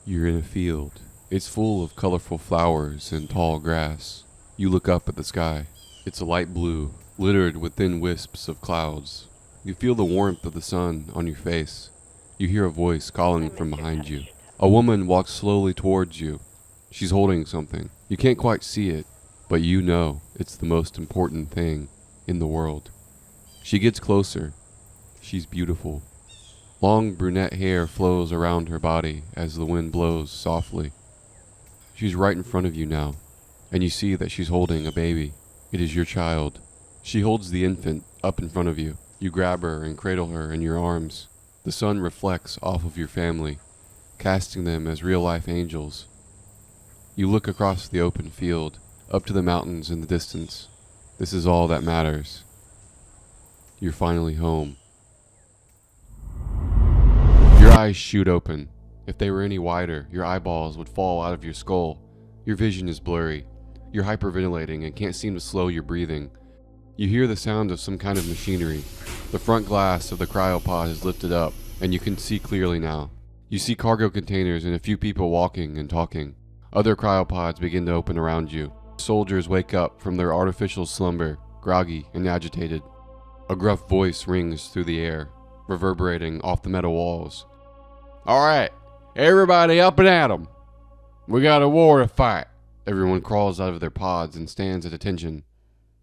You're in a field. It's full of colorful flowers and tall grass. You look up at the sky. It's a light blue, littered with thin wisps of clouds. You feel the warmth of the sun on your face. You hear a voice calling from behind you. A woman walks slowly towards you. She's holding something. You can't quite see it, but you know it's the most important thing in the world. She gets closer. She's beautiful. Long brunette hair flows around her body as the wind blows softly. She's right in front of you now, and you see that she's holding a baby. It is your child. She holds the infant up in front of you. You grab her and cradle her in your arms. The sun reflects off of your family, casting them as real-life angels. You look across the open field, up to the mountains in the distance. This is all that matters. You're finally home. Your eyes shoot open. If they were any wider, your eyeballs would fall out of your skull. Your vision is blurry. You're hyperventilating and can't seem to slow your breathing. You hear the sound of some kind of machinery. The front glass of the cryopod is lifted up, and you can see clearly now. You see cargo containers and a few people walking and talking. Other cryopods begin to open around you. Soldiers wake up from their artificial slumber, groggy and agitated. A gruff voice rings through the air, reverberating off the metal walls. "All right, everybody up and at 'em. We got a war to fight." Everyone crawls out of their pods and stands at attention.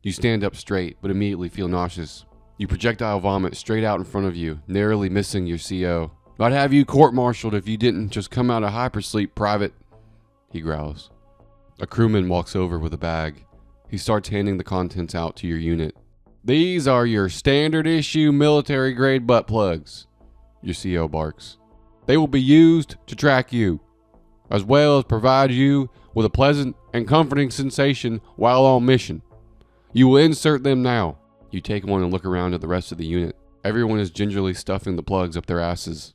You stand up straight, but immediately feel nauseous. You projectile vomit straight out in front of you, narrowly missing your CO. "I'd have you court-martialed if you didn't just come out of hypersleep, Private," he growls. A crewman walks over with a bag. He starts handing the contents out to your unit. "These are your standard-issue military-grade butt plugs," your CO barks. "They will be used to track you, as well as provide you with a pleasant and comforting sensation while on mission. You will insert them now." You take one and look around at the rest of the unit. Everyone is gingerly stuffing the plugs up their asses.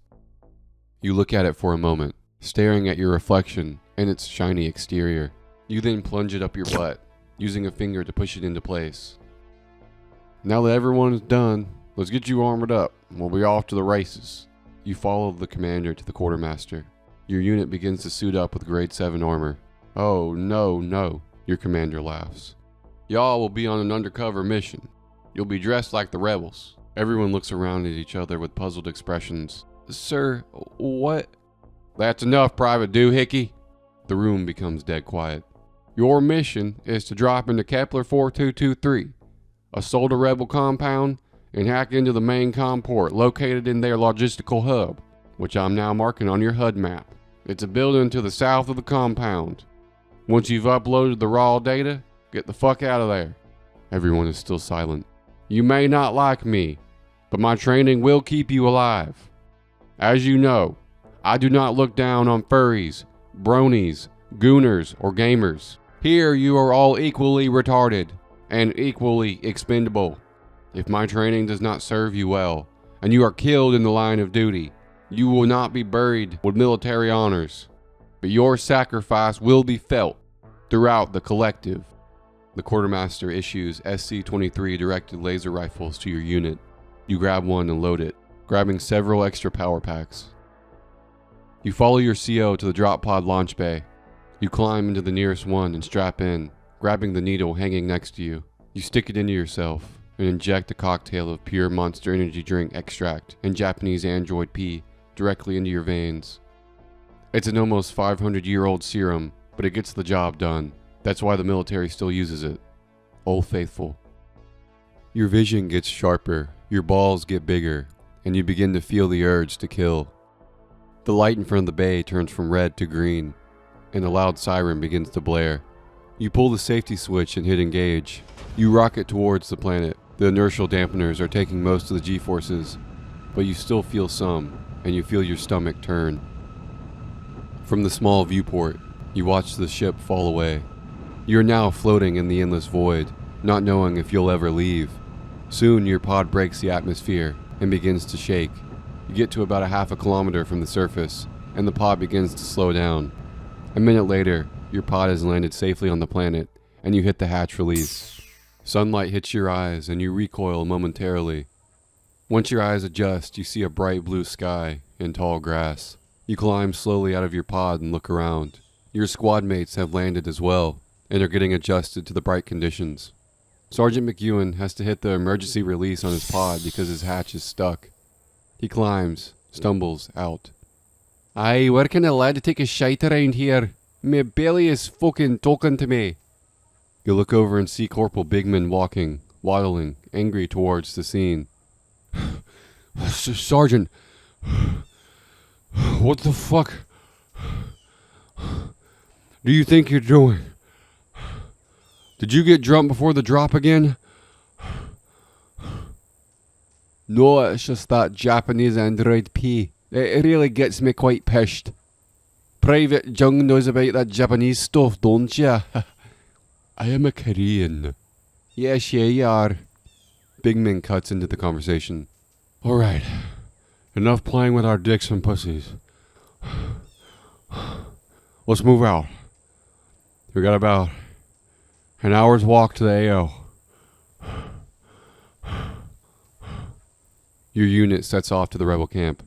You look at it for a moment, staring at your reflection and its shiny exterior. You then plunge it up your butt, using a finger to push it into place. "Now that everyone is done, let's get you armored up. We'll be off to the races." You follow the commander to the quartermaster. Your unit begins to suit up with grade 7 armor. "Oh, no, your commander laughs. "Y'all will be on an undercover mission. You'll be dressed like the rebels." Everyone looks around at each other with puzzled expressions. "Sir, what?" "That's enough, Private Doohickey." The room becomes dead quiet. "Your mission is to drop into Kepler 4223, assault a rebel compound, and hack into the main com port located in their logistical hub, which I'm now marking on your HUD map. It's a building to the south of the compound. Once you've uploaded the raw data, get the fuck out of there." Everyone is still silent. "You may not like me, but my training will keep you alive. As you know, I do not look down on furries, bronies, gooners, or gamers. Here you are all equally retarded and equally expendable. If my training does not serve you well, and you are killed in the line of duty, you will not be buried with military honors, but your sacrifice will be felt throughout the collective." The quartermaster issues SC-23 directed laser rifles to your unit. You grab one and load it, grabbing several extra power packs. You follow your CO to the drop pod launch bay. You climb into the nearest one and strap in, grabbing the needle hanging next to you. You stick it into yourself and inject a cocktail of pure Monster Energy drink extract and Japanese Android P directly into your veins. It's an almost 500-year-old serum, but it gets the job done. That's why the military still uses it. Old Faithful. Your vision gets sharper, your balls get bigger, and you begin to feel the urge to kill. The light in front of the bay turns from red to green, and a loud siren begins to blare. You pull the safety switch and hit engage. You rocket towards the planet. The inertial dampeners are taking most of the G-forces, but you still feel some, and you feel your stomach turn. From the small viewport, you watch the ship fall away. You're now floating in the endless void, not knowing if you'll ever leave. Soon your pod breaks the atmosphere and begins to shake. You get to about a half a kilometer from the surface, and the pod begins to slow down. A minute later, your pod has landed safely on the planet, and you hit the hatch release. Sunlight hits your eyes, and you recoil momentarily. Once your eyes adjust, you see a bright blue sky and tall grass. You climb slowly out of your pod and look around. Your squad mates have landed as well, and are getting adjusted to the bright conditions. Sergeant McEwen has to hit the emergency release on his pod because his hatch is stuck. He climbs, stumbles out. Aye, where can a lad take a shite around here? My belly is fucking talking to me. You look over and see Corporal Bigman walking, waddling, angry towards the scene. Sergeant, what the fuck do you think you're doing? Did you get drunk before the drop again? No, it's just that Japanese Android P. It really gets me quite pissed. Private Jung knows about that Japanese stuff, don't ya? I am a Korean. Yes, yeah, you are. Bigman cuts into the conversation. Alright, enough playing with our dicks and pussies. Let's move out. We got about an hour's walk to the AO. Your unit sets off to the rebel camp.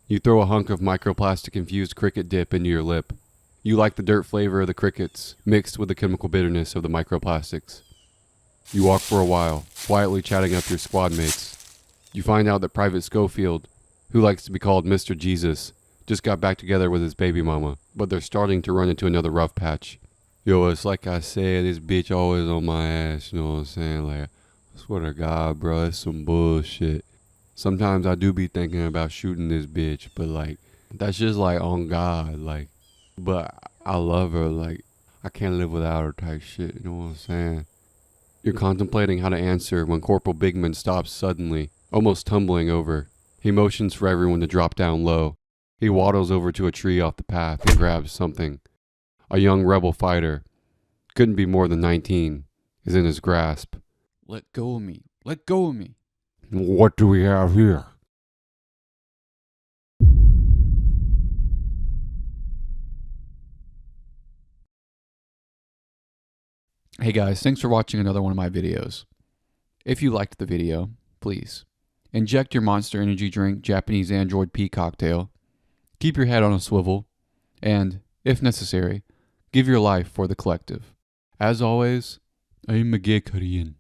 You throw a hunk of microplastic-infused cricket dip into your lip. You like the dirt flavor of the crickets, mixed with the chemical bitterness of the microplastics. You walk for a while, quietly chatting up your squad mates. You find out that Private Schofield, who likes to be called Mr. Jesus, just got back together with his baby mama, but they're starting to run into another rough patch. Yo, it's like I said, this bitch always on my ass, you know what I'm saying? Like, I swear to God, bro, it's some bullshit. Sometimes I do be thinking about shooting this bitch, but like, that's just like on God, like, but I love her, like, I can't live without her type shit, you know what I'm saying? You're contemplating how to answer when Corporal Bigman stops suddenly, almost tumbling over. He motions for everyone to drop down low. He waddles over to a tree off the path and grabs something. A young rebel fighter, couldn't be more than 19, is in his grasp. Let go of me. Let go of me. What do we have here? Hey guys, thanks for watching another one of my videos. If you liked the video, please inject your Monster Energy drink Japanese Android P cocktail, keep your head on a swivel, and, if necessary, give your life for the collective. As always, I'm a gay Korean.